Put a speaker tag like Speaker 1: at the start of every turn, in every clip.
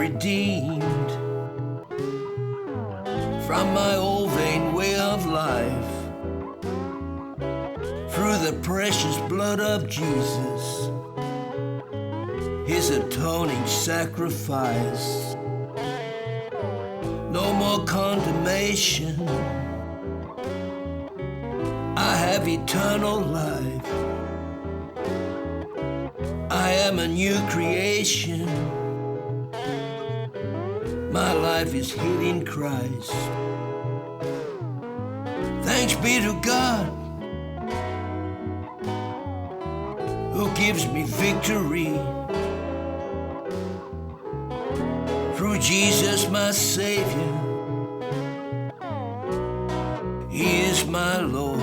Speaker 1: redeemed from my old vain way of life through the precious blood of Jesus, his atoning sacrifice. No more condemnation, I have eternal life. I am a new creation, my life is hid in Christ. Thanks be to God who gives me victory through Jesus my Savior. He is my Lord.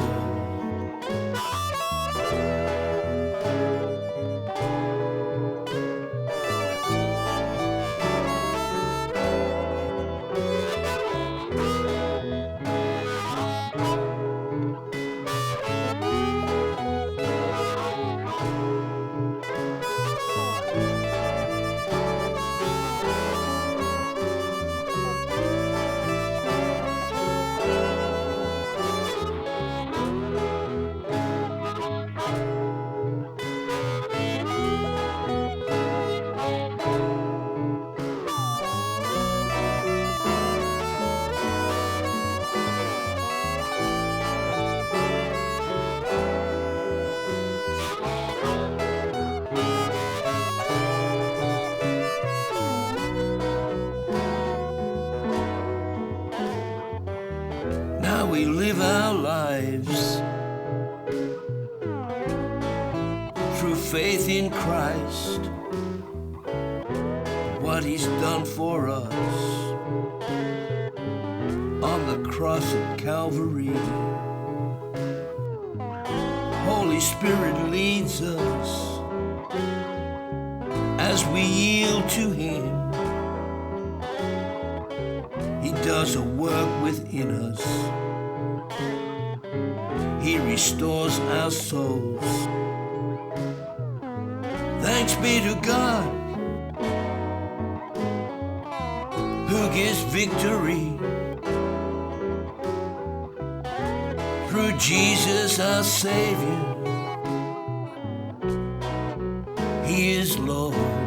Speaker 1: Now we live our lives through faith in Christ, what he's done for us on the cross of Calvary. Holy Spirit leads us as we yield to him. He does a work within us. He restores our souls. Thanks be to God who gives victory through Jesus our Savior. He is Lord.